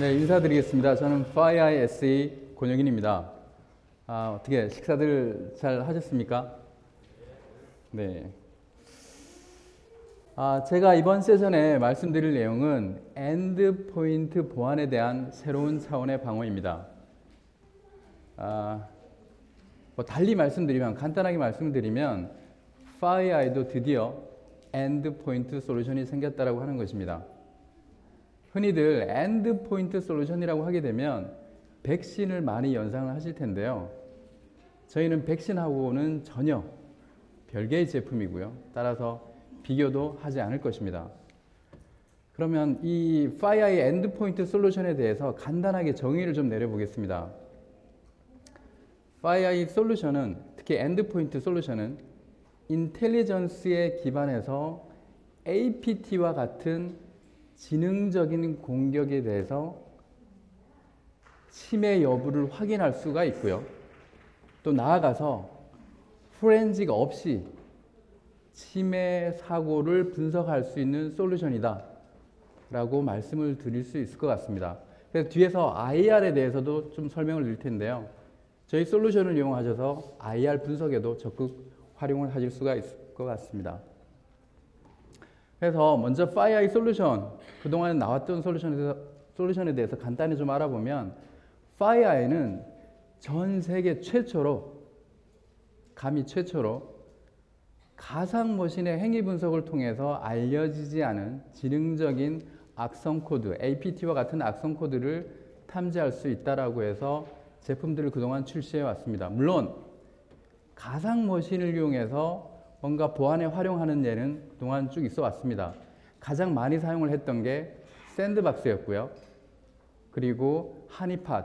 네, 인사드리겠습니다. 저는 FireSE 권혁인입니다. 어떻게 식사들 잘 하셨습니까? 네. 제가 이번 세션에 말씀드릴 내용은 엔드포인트 보안에 대한 새로운 차원의 방어입니다. 달리 말씀드리면, 간단하게 말씀드리면, FireEye도 드디어 엔드포인트 솔루션이 생겼다라고 하는 것입니다. 흔히들 엔드포인트 솔루션이라고 하게 되면 백신을 많이 연상을 하실 텐데요. 저희는 백신하고는 전혀 별개의 제품이고요. 따라서 비교도 하지 않을 것입니다. 그러면 이 FireEye 엔드포인트 솔루션에 대해서 간단하게 정의를 좀 내려보겠습니다. FireEye 솔루션은, 특히 엔드포인트 솔루션은 인텔리전스에 기반해서 APT와 같은 지능적인 공격에 대해서 침해 여부를 확인할 수가 있고요. 또 나아가서 포렌식 없이 침해 사고를 분석할 수 있는 솔루션이다 라고 말씀을 드릴 수 있을 것 같습니다. 그래서 뒤에서 IR에 대해서도 좀 설명을 드릴 텐데요. 저희 솔루션을 이용하셔서 IR 분석에도 적극 활용을 하실 수가 있을 것 같습니다. 그래서 먼저 FireEye 솔루션, 그동안 나왔던 솔루션에 대해서 간단히 좀 알아보면, FireEye는 전 세계 최초로, 감히 최초로 가상머신의 행위 분석을 통해서 알려지지 않은 지능적인 악성 코드, APT와 같은 악성 코드를 탐지할 수 있다라고 해서 제품들을 그동안 출시해 왔습니다. 물론 가상머신을 이용해서 뭔가 보안에 활용하는 예는 그동안 쭉 있어 왔습니다. 가장 많이 사용을 했던 게 샌드박스였고요. 그리고 하니팟,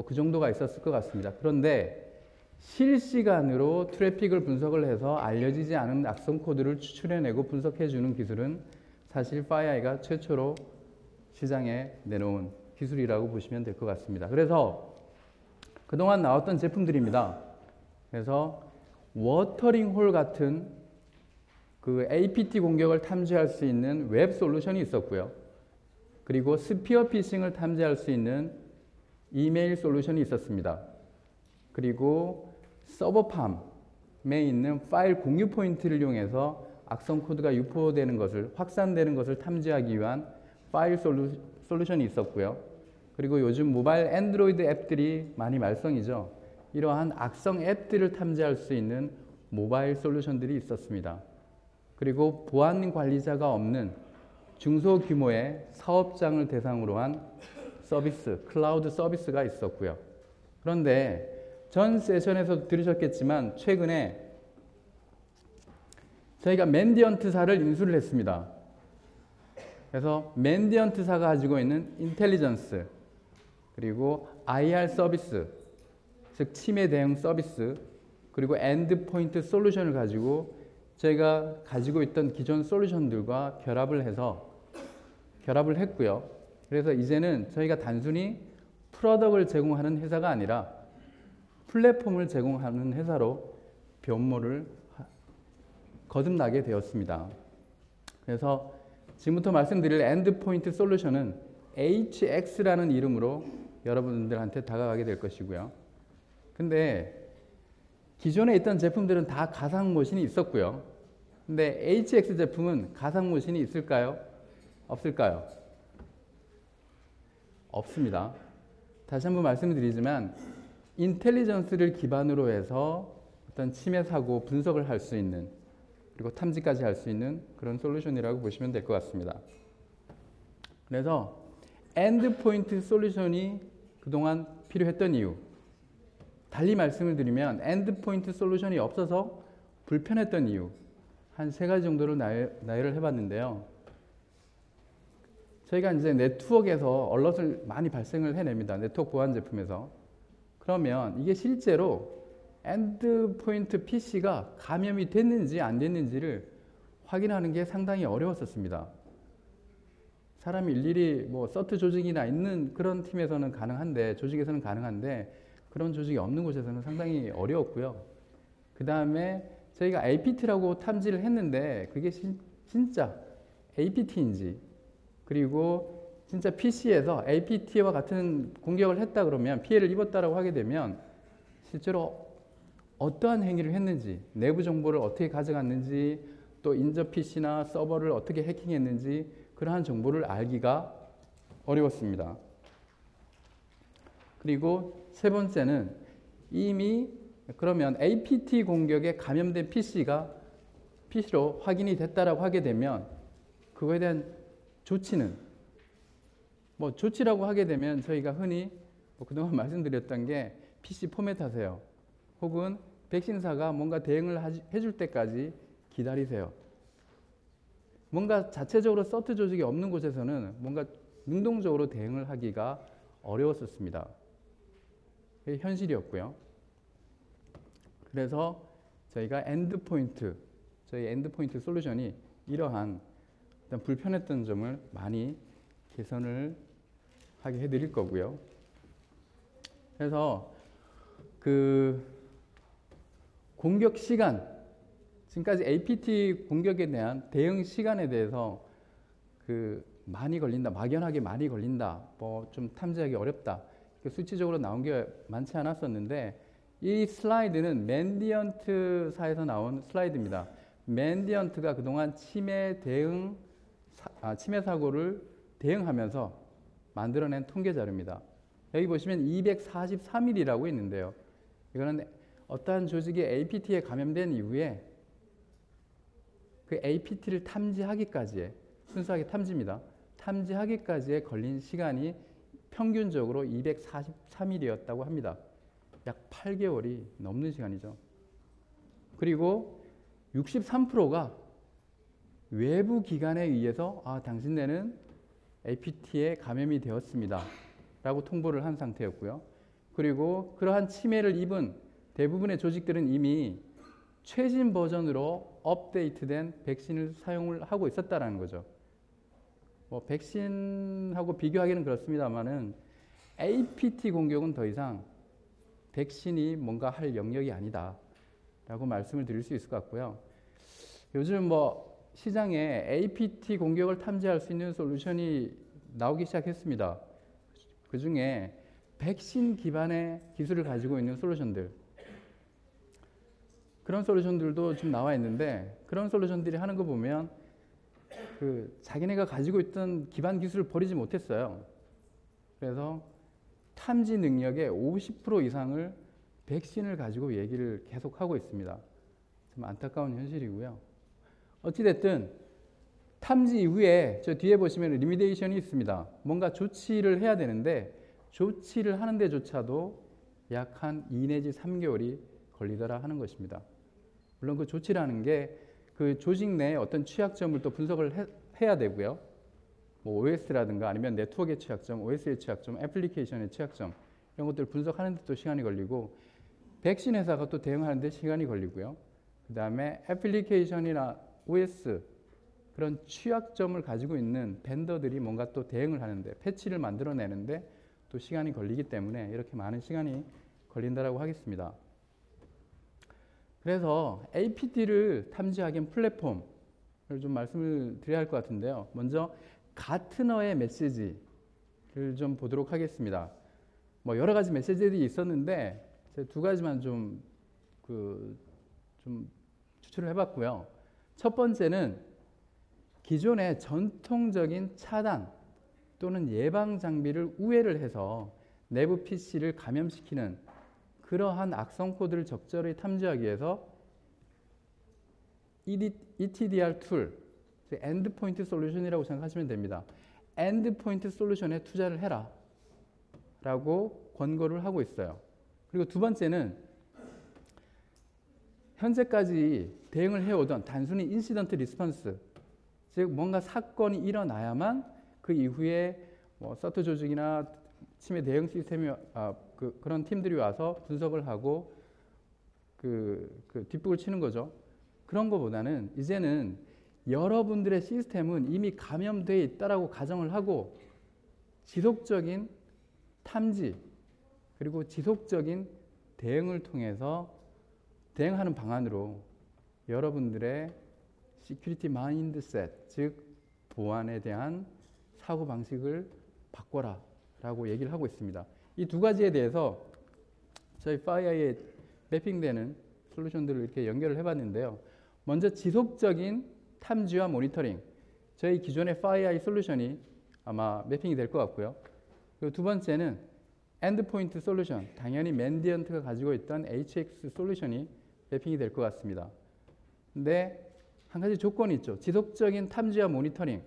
그 정도가 있었을 것 같습니다. 그런데 실시간으로 트래픽을 분석을 해서 알려지지 않은 악성 코드를 추출해내고 분석해주는 기술은 사실 FireEye가 최초로 시장에 내놓은 기술이라고 보시면 될 것 같습니다. 그래서 그동안 나왔던 제품들입니다. 그래서 워터링 홀 같은 그 APT 공격을 탐지할 수 있는 웹 솔루션이 있었고요. 그리고 스피어 피싱을 탐지할 수 있는 이메일 솔루션이 있었습니다. 그리고 서버팜에 있는 파일 공유 포인트를 이용해서 악성 코드가 유포되는 것을, 확산되는 것을 탐지하기 위한 파일 솔루션이 있었고요. 그리고 요즘 모바일 애드로이드 앱들이 많이 말썽이죠. 이러한 악성 앱들을 탐지할 수 있는 모바일 솔루션들이 있었습니다. 그리고 보안 관리자가 없는 중소규모의 사업장을 대상으로 한 서비스, 클라우드 서비스가 있었고요. 그런데 전 세션에서 들으셨겠지만 최근에 저희가 맨디언트사를 인수를 했습니다. 그래서 맨디언트사가 가지고 있는 인텔리전스, 그리고 IR 서비스, 즉 침해 대응 서비스, 그리고 엔드포인트 솔루션을 가지고 저희가 가지고 있던 기존 솔루션들과 결합을 했고요. 그래서 이제는 저희가 단순히 프로덕트를 제공하는 회사가 아니라 플랫폼을 제공하는 회사로 변모를 거듭나게 되었습니다. 그래서 지금부터 말씀드릴 엔드포인트 솔루션은 HX라는 이름으로 여러분들한테 다가가게 될 것이고요. 근데 기존에 있던 제품들은 다 가상머신이 있었고요. 근데 HX 제품은 가상머신이 있을까요? 없을까요? 없습니다. 다시 한번 말씀을 드리지만 인텔리전스를 기반으로 해서 어떤 침해 사고 분석을 할 수 있는, 그리고 탐지까지 할 수 있는 그런 솔루션이라고 보시면 될 것 같습니다. 그래서 엔드포인트 솔루션이 그동안 필요했던 이유, 달리 말씀을 드리면 엔드포인트 솔루션이 없어서 불편했던 이유, 한 3가지 정도로 나열을 해봤는데요. 저희가 이제 네트워크에서 얼럿을 많이 발생을 해냅니다. 네트워크 보안 제품에서. 그러면 이게 실제로 엔드포인트 PC가 감염이 됐는지 안 됐는지를 확인하는 게 상당히 어려웠었습니다. 사람이 일일이 서트 조직이나 있는 그런 팀에서는 가능한데, 조직에서는 가능한데, 그런 조직이 없는 곳에서는 상당히 어려웠고요. 그 다음에 저희가 APT라고 탐지를 했는데 그게 진짜 APT인지, 그리고 진짜 PC에서 APT와 같은 공격을 했다 그러면 피해를 입었다라고 하게 되면 실제로 어떠한 행위를 했는지, 내부 정보를 어떻게 가져갔는지, 또 인접 PC나 서버를 어떻게 해킹했는지 그러한 정보를 알기가 어려웠습니다. 그리고 세 번째는 이미 그러면 APT 공격에 감염된 PC로 확인이 됐다라고 하게 되면 그거에 대한 조치는 조치라고 하게 되면 저희가 흔히 그동안 말씀드렸던 게 PC 포맷하세요. 혹은 백신사가 뭔가 대응을 해줄 때까지 기다리세요. 뭔가 자체적으로 서트 조직이 없는 곳에서는 뭔가 능동적으로 대응을 하기가 어려웠었습니다. 그게 현실이었고요. 그래서 저희가 저희 엔드포인트 솔루션이 이러한 일단 불편했던 점을 많이 개선을 하게 해드릴 거고요. 그래서 그 공격 시간, 지금까지 APT 공격에 대한 대응 시간에 대해서 많이 걸린다, 막연하게 많이 걸린다, 좀 탐지하기 어렵다, 수치적으로 나온 게 많지 않았었는데 이 슬라이드는 맨디언트사에서 나온 슬라이드입니다. 맨디언트가 그동안 치매 사고를 대응하면서 만들어낸 통계 자료입니다. 여기 보시면 243일이라고 있는데요. 이거는 어떠한 조직이 APT에 감염된 이후에 그 APT를 탐지하기까지의 순수하게 탐지입니다. 탐지하기까지에 걸린 시간이 평균적으로 243일이었다고 합니다. 약 8개월이 넘는 시간이죠. 그리고 63%가 외부 기관에 의해서 당신네는 APT에 감염이 되었습니다 라고 통보를 한 상태였고요. 그리고 그러한 치매를 입은 대부분의 조직들은 이미 최신 버전으로 업데이트된 백신을 사용을 하고 있었다는 거죠. 백신하고 비교하기는 그렇습니다만은 APT 공격은 더 이상 백신이 뭔가 할 영역이 아니다 라고 말씀을 드릴 수 있을 것 같고요. 요즘 시장에 APT 공격을 탐지할 수 있는 솔루션이 나오기 시작했습니다. 그 중에 백신 기반의 기술을 가지고 있는 솔루션들, 그런 솔루션들도 좀 나와 있는데 그런 솔루션들이 하는 거 보면 자기네가 가지고 있던 기반 기술을 버리지 못했어요. 그래서 탐지 능력의 50% 이상을 백신을 가지고 얘기를 계속하고 있습니다. 좀 안타까운 현실이고요. 어찌됐든 탐지 이후에 저 뒤에 보시면 리미데이션이 있습니다. 뭔가 조치를 해야 되는데 조치를 하는 데조차도 약 한 2 내지 3개월이 걸리더라 하는 것입니다. 물론 그 조치라는 게 그 조직 내에 어떤 취약점을 또 분석을 해야 되고요. OS라든가 아니면 네트워크의 취약점, OS의 취약점, 애플리케이션의 취약점 이런 것들을 분석하는 데 또 시간이 걸리고 백신 회사가 또 대응하는 데 시간이 걸리고요. 그 다음에 애플리케이션이나 OS 그런 취약점을 가지고 있는 벤더들이 뭔가 또 대응을 하는데 패치를 만들어내는데 또 시간이 걸리기 때문에 이렇게 많은 시간이 걸린다라고 하겠습니다. 그래서 APT를 탐지하기엔 플랫폼을 좀 말씀을 드려야 할 것 같은데요. 먼저 가트너의 메시지를 좀 보도록 하겠습니다. 여러 가지 메시지들이 있었는데 제가 두 가지만 좀 추출을 해봤고요. 첫 번째는 기존의 전통적인 차단 또는 예방 장비를 우회를 해서 내부 PC를 감염시키는 그러한 악성 코드를 적절히 탐지하기 위해서 ETDR 툴, 엔드포인트 솔루션이라고 생각하시면 됩니다. 엔드포인트 솔루션에 투자를 해라 라고 권고를 하고 있어요. 그리고 두 번째는 현재까지 대응을 해오던 단순히 인시던트 리스폰스, 즉 뭔가 사건이 일어나야만 그 이후에 서트 조직이나 치매 대응 시스템이 그런 팀들이 와서 분석을 하고 뒷북을 치는 거죠. 그런 것보다는 이제는 여러분들의 시스템은 이미 감염되어 있다라고 가정을 하고 지속적인 탐지 그리고 지속적인 대응을 통해서 대응하는 방안으로 여러분들의 시큐리티 마인드셋, 즉 보안에 대한 사고방식을 바꿔라 라고 얘기를 하고 있습니다. 이 두 가지에 대해서 저희 FireEye에 매핑되는 솔루션들을 이렇게 연결을 해봤는데요. 먼저 지속적인 탐지와 모니터링, 저희 기존의 FireEye 솔루션이 아마 매핑이 될 것 같고요. 그리고 두 번째는 엔드포인트 솔루션, 당연히 맨디언트가 가지고 있던 HX 솔루션이 매핑이 될 것 같습니다. 근데 한 가지 조건이 있죠. 지속적인 탐지와 모니터링을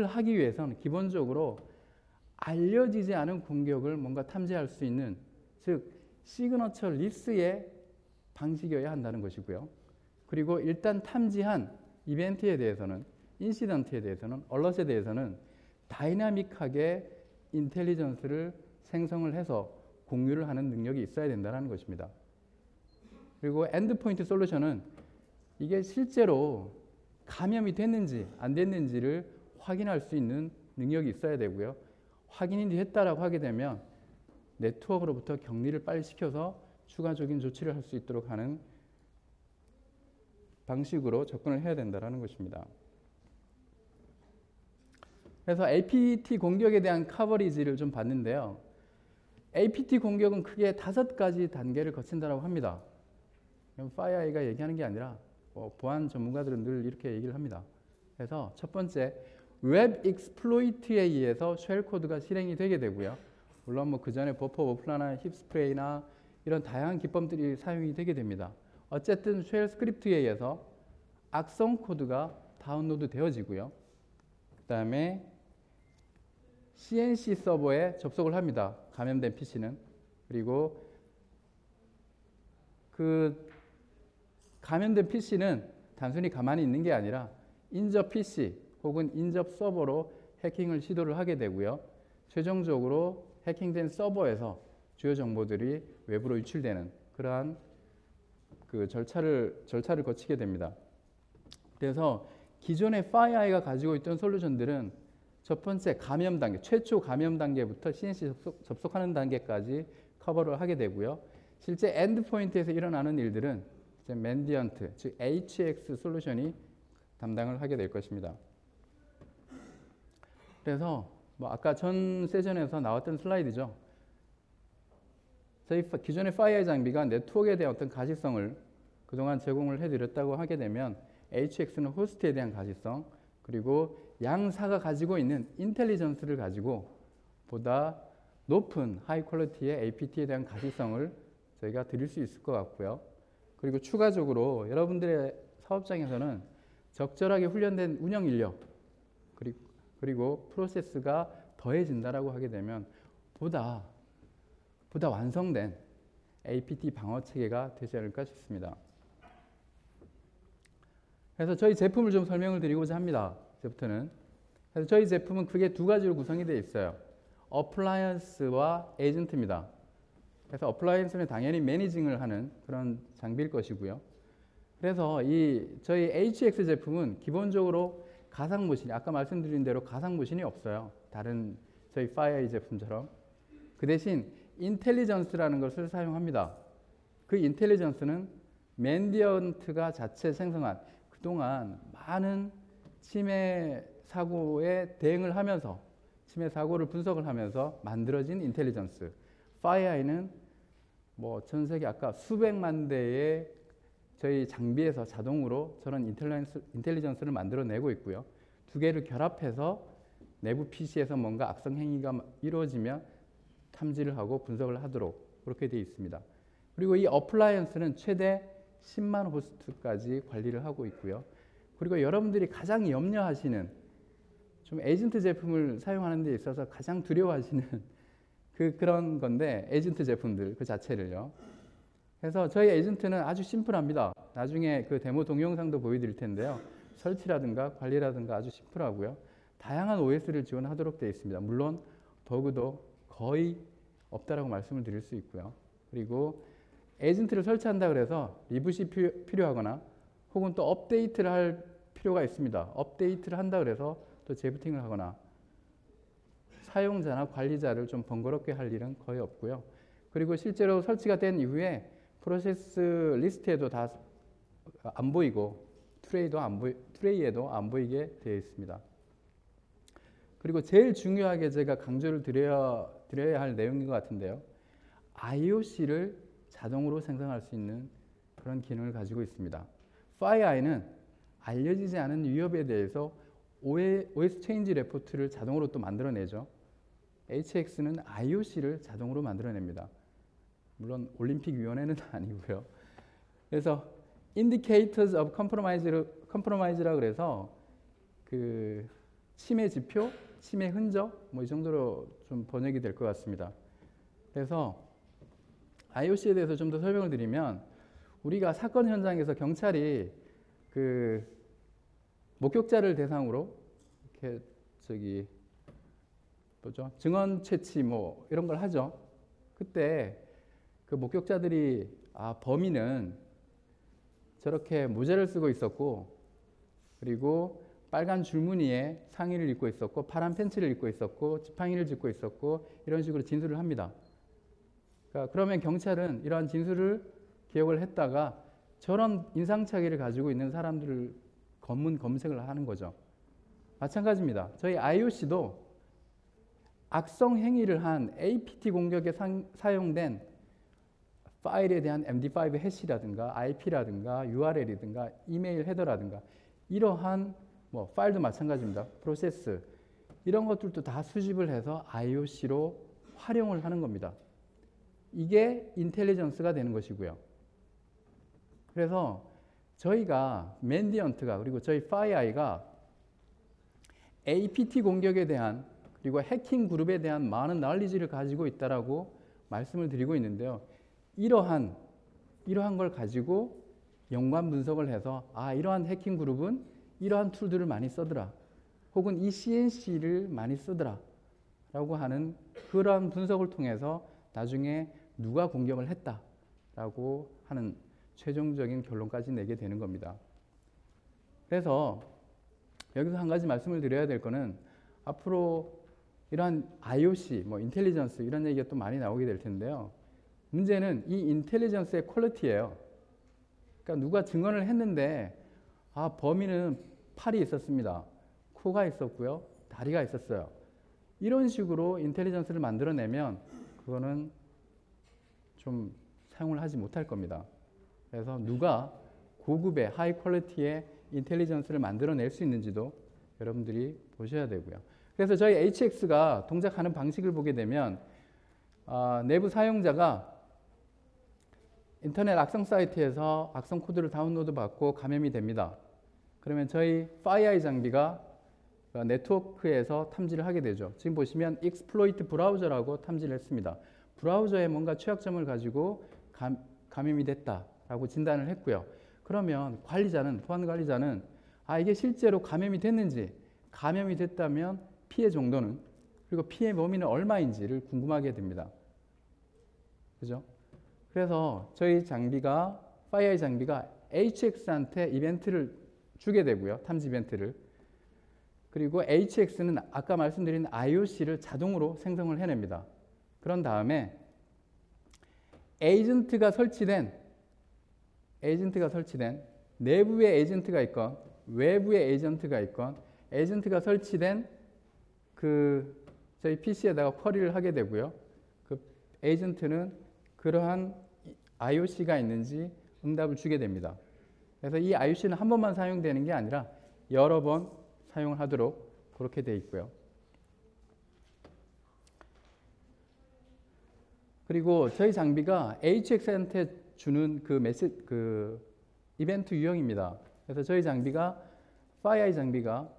하기 위해서는 기본적으로 알려지지 않은 공격을 뭔가 탐지할 수 있는, 즉 시그너처 리스의 방식이어야 한다는 것이고요. 그리고 일단 탐지한 이벤트에 대해서는, 인시던트에 대해서는, 얼럿에 대해서는 다이나믹하게 인텔리전스를 생성을 해서 공유를 하는 능력이 있어야 된다는 것입니다. 그리고 엔드포인트 솔루션은 이게 실제로 감염이 됐는지 안 됐는지를 확인할 수 있는 능력이 있어야 되고요. 확인이 됐다라고 하게 되면 네트워크로부터 격리를 빨리 시켜서 추가적인 조치를 할 수 있도록 하는 방식으로 접근을 해야 된다는 것입니다. 그래서 APT 공격에 대한 커버리지를 좀 봤는데요. APT 공격은 크게 5가지 단계를 거친다고 합니다. FireEye가 얘기하는 게 아니라 보안 전문가들은 늘 이렇게 얘기를 합니다. 그래서 첫 번째, 웹 익스플로이트에 의해서 쉘 코드가 실행이 되게 되고요. 물론 그 전에 버퍼 오버플러나 힙스프레이나 이런 다양한 기법들이 사용이 되게 됩니다. 어쨌든 쉘 스크립트에 의해서 악성 코드가 다운로드 되어지고요. 그 다음에 CNC 서버에 접속을 합니다. 감염된 PC는. 그리고 그 감염된 PC는 단순히 가만히 있는 게 아니라 인접 PC 혹은 인접 서버로 해킹을 시도를 하게 되고요. 최종적으로 해킹된 서버에서 주요 정보들이 외부로 유출되는 그러한 그 절차를 거치게 됩니다. 그래서 기존의 FireEye가 가지고 있던 솔루션들은 첫 번째 감염 단계, 최초 감염 단계부터 CNC 접속하는 단계까지 커버를 하게 되고요. 실제 엔드포인트에서 일어나는 일들은 이제 맨디언트, 즉 HX 솔루션이 담당을 하게 될 것입니다. 그래서 아까 전 세션에서 나왔던 슬라이드죠. 저희 기존의 FireEye 장비가 네트워크에 대한 어떤 가시성을 그동안 제공을 해드렸다고 하게 되면 HX는 호스트에 대한 가시성, 그리고 양사가 가지고 있는 인텔리전스를 가지고 보다 높은 하이 퀄리티의 APT에 대한 가시성을 저희가 드릴 수 있을 것 같고요. 그리고 추가적으로 여러분들의 사업장에서는 적절하게 훈련된 운영 인력 그리고 프로세스가 더해진다라고 하게 되면 보다 완성된 APT 방어 체계가 되지 않을까 싶습니다. 그래서 저희 제품을 좀 설명을 드리고자 합니다. 이제부터는. 그래서 저희 제품은 크게 두 가지로 구성이 되어 있어요. 어플라이언스와 에이전트입니다. 그래서 어플라이언스는 당연히 매니징을 하는 그런 장비일 것이고요. 그래서 저희 HX 제품은 기본적으로 가상모신, 아까 말씀드린 대로 가상모신이 없어요. 다른 저희 FireEye 제품처럼. 그 대신 인텔리전스라는 것을 사용합니다. 그 인텔리전스는 맨디언트가 자체 생성한 그동안 많은 침해 사고에 대응을 하면서 침해 사고를 분석을 하면서 만들어진 인텔리전스. FireEye는 전 세계 아까 수백만 대의 저희 장비에서 자동으로 저런 인텔리전스를 만들어내고 있고요. 두 개를 결합해서 내부 PC에서 뭔가 악성 행위가 이루어지면 탐지를 하고 분석을 하도록 그렇게 되어 있습니다. 그리고 이 어플라이언스는 최대 10만 호스트까지 관리를 하고 있고요. 그리고 여러분들이 가장 염려하시는 좀 에이전트 제품을 사용하는 데 있어서 가장 두려워하시는 그런 건데 에이전트 제품들 그 자체를요. 그래서 저희 에이전트는 아주 심플합니다. 나중에 그 데모 동영상도 보여드릴 텐데요. 설치라든가 관리라든가 아주 심플하고요. 다양한 OS를 지원하도록 되어 있습니다. 물론 버그도 거의 없다라고 말씀을 드릴 수 있고요. 그리고 에이전트를 설치한다 그래서 리부시 필요하거나 혹은 또 업데이트를 할 필요가 있습니다. 업데이트를 한다 그래서 또 재부팅을 하거나 사용자나 관리자를 좀 번거롭게 할 일은 거의 없고요. 그리고 실제로 설치가 된 이후에 프로세스 리스트에도 다 안 보이고 트레이에도 안 보이게 되어 있습니다. 그리고 제일 중요하게 제가 강조를 드려야 할 내용인 것 같은데요. IOC를 자동으로 생성할 수 있는 그런 기능을 가지고 있습니다. FireEye는 알려지지 않은 위협에 대해서 OS 체인지 레포트를 자동으로 또 만들어내죠. HX는 IOC를 자동으로 만들어냅니다. 물론 올림픽 위원회는 아니고요. 그래서 Indicators of Compromise라 그래서 그 침해 지표, 침해 흔적 뭐 이 정도로 좀 번역이 될 것 같습니다. 그래서 IOC에 대해서 좀 더 설명을 드리면 우리가 사건 현장에서 경찰이 그 목격자를 대상으로 이렇게 뭐죠? 증언 채취 뭐 이런 걸 하죠. 그때 그 목격자들이 범인은 저렇게 모자를 쓰고 있었고 그리고 빨간 줄무늬에 상의를 입고 있었고 파란 팬츠를 입고 있었고 지팡이를 짚고 있었고 이런 식으로 진술을 합니다. 그러면 경찰은 이러한 진술을 기억을 했다가 저런 인상착의를 가지고 있는 사람들을 검문 검색을 하는 거죠. 마찬가지입니다. 저희 IOC도 악성 행위를 한 APT 공격에 사용된 파일에 대한 MD5 해시라든가 IP라든가 URL이든가 이메일 헤더라든가 이러한 뭐 파일도 마찬가지입니다. 프로세스 이런 것들도 다 수집을 해서 IOC로 활용을 하는 겁니다. 이게 인텔리전스가 되는 것이고요. 그래서 저희가 맨디언트가 그리고 저희 FireEye가 APT 공격에 대한 그리고 해킹 그룹에 대한 많은 널리지를 가지고 있다라고 말씀을 드리고 있는데요. 이러한 걸 가지고 연관 분석을 해서 이러한 해킹 그룹은 이러한 툴들을 많이 쓰더라. 혹은 이 CNC를 많이 쓰더라. 라고 하는 그러한 분석을 통해서 나중에 누가 공격을 했다라고 하는 최종적인 결론까지 내게 되는 겁니다. 그래서 여기서 한 가지 말씀을 드려야 될 거는 앞으로 이러한 IOC, 뭐 인텔리전스 이런 얘기가 또 많이 나오게 될 텐데요. 문제는 이 인텔리전스의 퀄리티예요. 그러니까 누가 증언을 했는데 범인은 팔이 있었습니다. 코가 있었고요. 다리가 있었어요. 이런 식으로 인텔리전스를 만들어내면 그거는 좀 사용을 하지 못할 겁니다. 그래서 누가 고급의 하이 퀄리티의 인텔리전스를 만들어낼 수 있는지도 여러분들이 보셔야 되고요. 그래서 저희 HX가 동작하는 방식을 보게 되면 내부 사용자가 인터넷 악성 사이트에서 악성 코드를 다운로드 받고 감염이 됩니다. 그러면 저희 FireEye 장비가 네트워크에서 탐지를 하게 되죠. 지금 보시면 exploit 브라우저라고 탐지를 했습니다. 브라우저에 뭔가 취약점을 가지고 감염이 됐다라고 진단을 했고요. 그러면 보안 관리자는 이게 실제로 감염이 됐는지, 감염이 됐다면 피해 정도는, 그리고 피해 범위는 얼마인지를 궁금하게 됩니다. 그죠? 그래서 저희 장비가, FireEye 장비가 HX한테 이벤트를 주게 되고요. 탐지 이벤트를. 그리고 HX는 아까 말씀드린 IOC를 자동으로 생성을 해냅니다. 그런 다음에 에이전트가 설치된 내부의 에이전트가 있건 외부의 에이전트가 있건 에이전트가 설치된 저희 PC에다가 쿼리를 하게 되고요. 그 에이전트는 그러한 IOC가 있는지 응답을 주게 됩니다. 그래서 이 IOC는 한 번만 사용되는 게 아니라 여러 번 사용을 하도록 그렇게 되어 있고요. 그리고 저희 장비가 HX한테 주는 그 이벤트 유형입니다. 그래서 저희 장비가 FireEye 장비가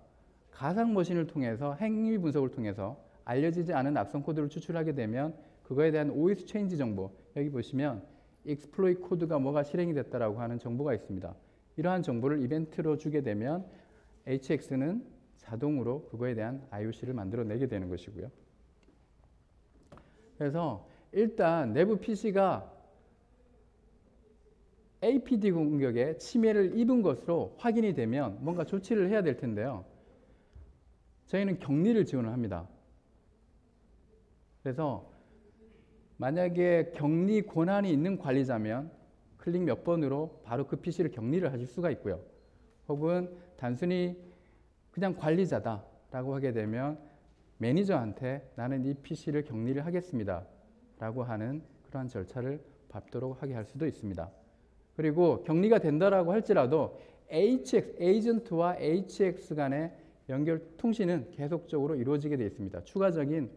가상 머신을 통해서 행위 분석을 통해서 알려지지 않은 악성 코드를 추출하게 되면 그거에 대한 OS 체인지 정보, 여기 보시면 exploit 코드가 뭐가 실행이 됐다라고 하는 정보가 있습니다. 이러한 정보를 이벤트로 주게 되면 HX는 자동으로 그거에 대한 IOC를 만들어내게 되는 것이고요. 그래서 일단 내부 PC가 APT 공격에 침해를 입은 것으로 확인이 되면 뭔가 조치를 해야 될 텐데요. 저희는 격리를 지원을 합니다. 그래서 만약에 격리 권한이 있는 관리자면 클릭 몇 번으로 바로 그 PC를 격리를 하실 수가 있고요. 혹은 단순히 그냥 관리자다라고 하게 되면 매니저한테 나는 이 PC를 격리를 하겠습니다 라고 하는 그러한 절차를 밟도록 하게 할 수도 있습니다. 그리고 격리가 된다라고 할지라도 HX, 에이전트와 HX 간의 연결 통신은 계속적으로 이루어지게 되어 있습니다. 추가적인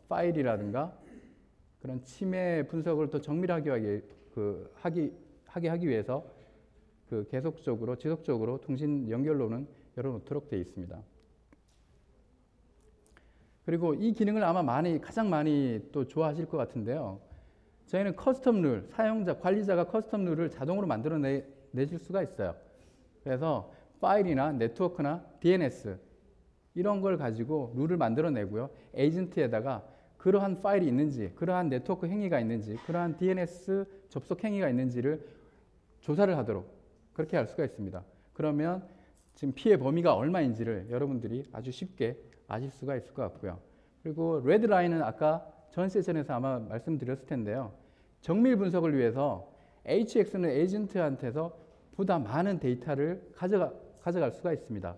파일이라든가 그런 침해 분석을 더 정밀하게 하기 위해서 계속적으로 지속적으로 통신 연결로는 열어놓도록 되어 있습니다. 그리고 이 기능을 아마 가장 많이 또 좋아하실 것 같은데요. 저희는 커스텀 룰, 사용자, 관리자가 커스텀 룰을 자동으로 만들어 내줄 수가 있어요. 그래서 파일이나 네트워크나 DNS 이런 걸 가지고 룰을 만들어 내고요. 에이전트에다가 그러한 파일이 있는지, 그러한 네트워크 행위가 있는지, 그러한 DNS 접속 행위가 있는지를 조사를 하도록 그렇게 할 수가 있습니다. 그러면 지금 피해 범위가 얼마인지를 여러분들이 아주 쉽게 아실 수가 있을 것 같고요. 그리고 레드라인은 아까 전 세션에서 아마 말씀드렸을 텐데요. 정밀 분석을 위해서 HX는 에이전트한테서 보다 많은 데이터를 가져갈 수가 있습니다.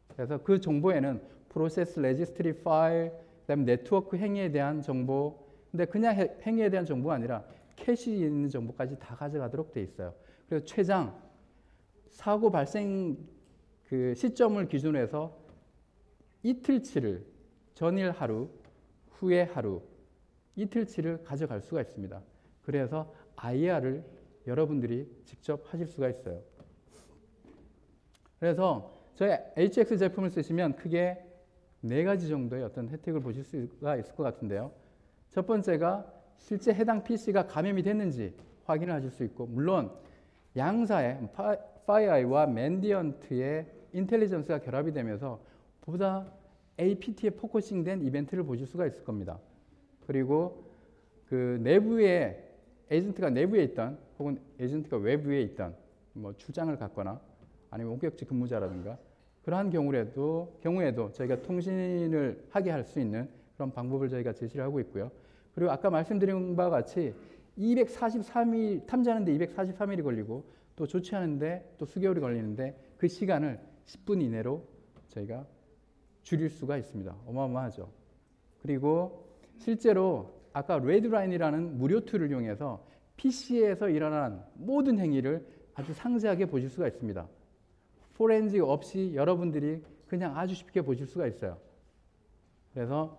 그래서 그 정보에는 프로세스 레지스트리 파일, 그다음에 네트워크 행위에 대한 정보, 근데 그냥 행위에 대한 정보가 아니라 캐시에 있는 정보까지 다 가져가도록 되어 있어요. 그래서 최장 사고 발생 그 시점을 기준으로 해서 이틀치를 전일 하루, 후에 하루, 이틀치를 가져갈 수가 있습니다. 그래서 IR을 여러분들이 직접 하실 수가 있어요. 그래서 저희 HX 제품을 쓰시면 크게 4가지 정도의 어떤 혜택을 보실 수가 있을 것 같은데요. 첫 번째가 실제 해당 PC가 감염이 됐는지 확인을 하실 수 있고, 물론 양사의 파이어아이와 맨디언트의 인텔리전스가 결합이 되면서 보다 APT에 포커싱된 이벤트를 보실 수가 있을 겁니다. 그리고 그 내부에 에이전트가 내부에 있던 혹은 에이전트가 외부에 있던 출장을 갔거나 아니면 목격지 근무자라든가 그러한 경우에도 저희가 통신을 하게 할 수 있는 그런 방법을 저희가 제시를 하고 있고요. 그리고 아까 말씀드린 바와 같이 243일 탐지하는데 243일이 걸리고 또 조치하는데 또 수개월이 걸리는데 그 시간을 10분 이내로 저희가 줄일 수가 있습니다. 어마어마하죠. 그리고 실제로 아까 레드라인이라는 무료 툴을 이용해서 PC에서 일어난 모든 행위를 아주 상세하게 보실 수가 있습니다. 포렌식 없이 여러분들이 그냥 아주 쉽게 보실 수가 있어요. 그래서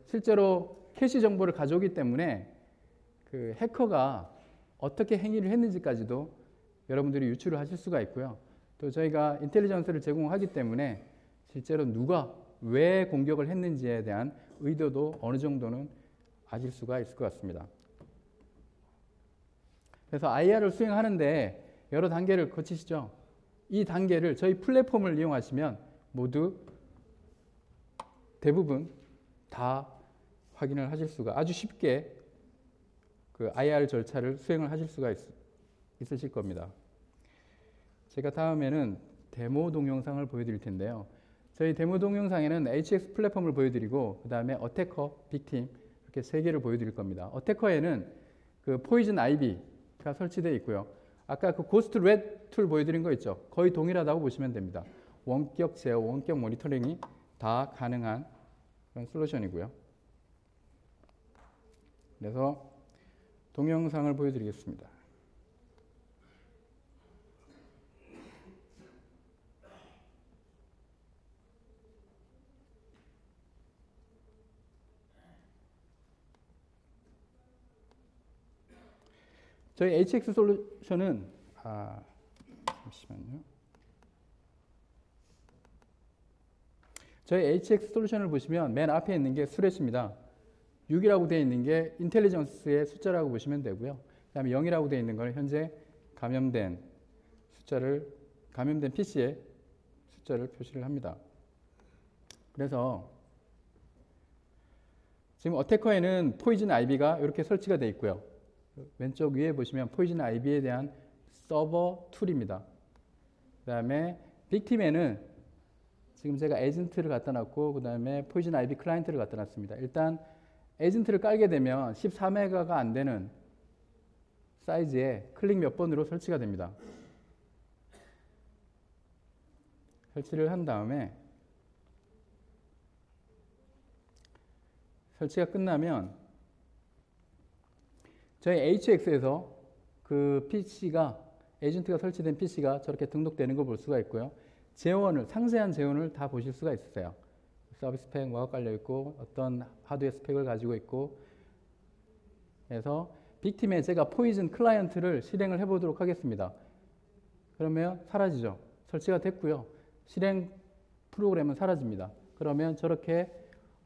실제로 캐시 정보를 가져오기 때문에 그 해커가 어떻게 행위를 했는지까지도 여러분들이 유출을 하실 수가 있고요. 또 저희가 인텔리전스를 제공하기 때문에 실제로 누가 왜 공격을 했는지에 대한 의도도 어느 정도는 아실 수가 있을 것 같습니다. 그래서 IR을 수행하는데 여러 단계를 거치시죠. 이 단계를 저희 플랫폼을 이용하시면 모두 대부분 다 확인을 하실 수가 아주 쉽게 그 IR 절차를 수행을 하실 수가 있으실 겁니다. 제가 다음에는 데모 동영상을 보여드릴 텐데요. 저희 데모 동영상에는 HX 플랫폼을 보여드리고 그 다음에 어태커, 빅팀 이렇게 3개를 보여드릴 겁니다. 어태커에는 그 포이즌 아이비가 설치되어 있고요. 아까 그 고스트 렛 툴 보여드린 거 있죠. 거의 동일하다고 보시면 됩니다. 원격 제어, 원격 모니터링이 다 가능한 그런 솔루션이고요. 그래서 동영상을 보여드리겠습니다. 저희 HX 솔루션은 잠시만요. 저희 HX 솔루션을 보시면 맨 앞에 있는 게 수렛입니다. 6이라고 되어 있는 게 인텔리전스의 숫자라고 보시면 되고요. 그 다음에 0이라고 되어 있는 건 현재 감염된 PC의 숫자를 표시를 합니다. 그래서 지금 어태커에는 포이즌 아이비가 이렇게 설치가 되어 있고요. 왼쪽 위에 보시면 포이즌 아이비에 대한 서버 툴입니다. 그 다음에 빅팀에는 지금 제가 에이전트를 갖다 놨고 그 다음에 포이즌 아이비 클라이언트를 갖다 놨습니다. 일단 에이전트를 깔게 되면 14메가가 안 되는 사이즈에 클릭 몇 번으로 설치가 됩니다. 설치를 한 다음에 설치가 끝나면 저희 HX에서 그 PC가 에이전트가 설치된 PC가 저렇게 등록되는 걸 볼 수가 있고요. 재원을 상세한 재원을 다 보실 수가 있어요. 서비스 스펙 뭐가 깔려 있고 어떤 하드웨어 스펙을 가지고 있고 그래서 빅팀에 제가 포이즌 클라이언트를 실행을 해보도록 하겠습니다. 그러면 사라지죠. 설치가 됐고요. 실행 프로그램은 사라집니다. 그러면 저렇게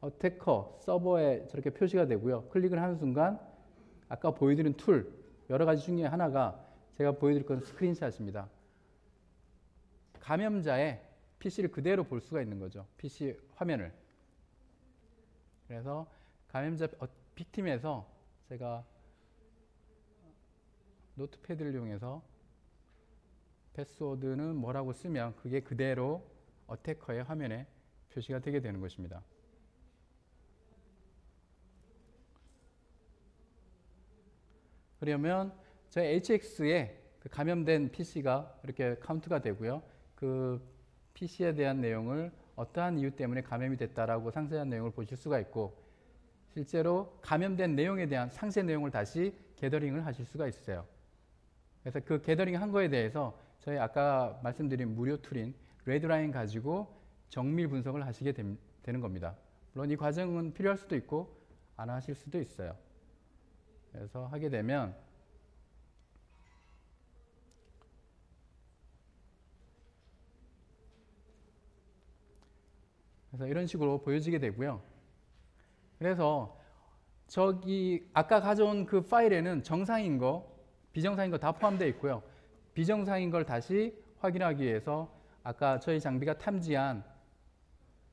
어태커 서버에 저렇게 표시가 되고요. 클릭을 하는 순간 아까 보여드린 툴 여러 가지 중에 하나가 제가 보여드릴 건 스크린샷입니다. 감염자의 PC를 그대로 볼 수가 있는 거죠. PC 화면을. 그래서 감염자 빅팀에서 제가 노트패드를 이용해서 패스워드는 뭐라고 쓰면 그게 그대로 어태커의 화면에 표시가 되게 되는 것입니다. 그러면 저희 HX에 그 감염된 PC가 이렇게 카운트가 되고요. 그 PC에 대한 내용을 어떠한 이유 때문에 감염이 됐다라고 상세한 내용을 보실 수가 있고 실제로 감염된 내용에 대한 상세 내용을 다시 게더링을 하실 수가 있어요. 그래서 그 게더링 한 거에 대해서 저희 아까 말씀드린 무료 툴인 레드라인 가지고 정밀 분석을 하시게 되는 겁니다. 물론 이 과정은 필요할 수도 있고 안 하실 수도 있어요. 그래서 하게 되면 그래서 이런 식으로 보여지게 되고요. 그래서 저기 아까 가져온 그 파일에는 정상인 거, 비정상인 거 다 포함되어 있고요. 비정상인 걸 다시 확인하기 위해서 아까 저희 장비가 탐지한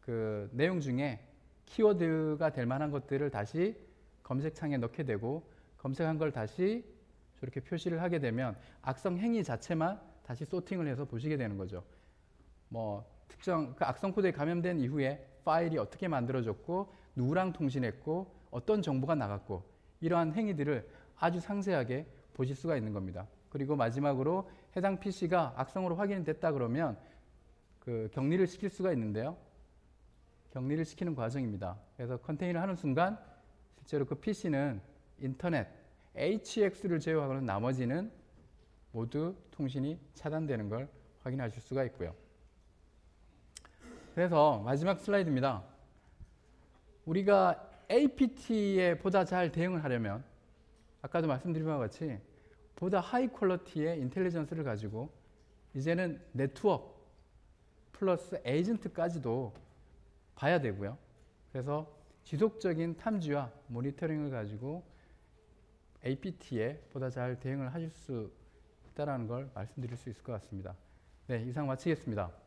그 내용 중에 키워드가 될 만한 것들을 다시 검색창에 넣게 되고 검색한 걸 다시 저렇게 표시를 하게 되면 악성 행위 자체만 다시 소팅을 해서 보시게 되는 거죠. 뭐 특정 그 악성 코드에 감염된 이후에 파일이 어떻게 만들어졌고 누구랑 통신했고 어떤 정보가 나갔고 이러한 행위들을 아주 상세하게 보실 수가 있는 겁니다. 그리고 마지막으로 해당 PC가 악성으로 확인이 됐다 그러면 그 격리를 시킬 수가 있는데요. 격리를 시키는 과정입니다. 그래서 컨테이너 하는 순간 실제로 그 PC는 인터넷, HX를 제외하고는 나머지는 모두 통신이 차단되는 걸 확인하실 수가 있고요. 그래서 마지막 슬라이드입니다. 우리가 APT에 보다 잘 대응을 하려면 아까도 말씀드린 바와 같이 보다 하이 퀄리티의 인텔리전스를 가지고 이제는 네트워크 플러스 에이전트까지도 봐야 되고요. 그래서 지속적인 탐지와 모니터링을 가지고 APT에 보다 잘 대응을 하실 수 있다는 걸 말씀드릴 수 있을 것 같습니다. 네, 이상 마치겠습니다.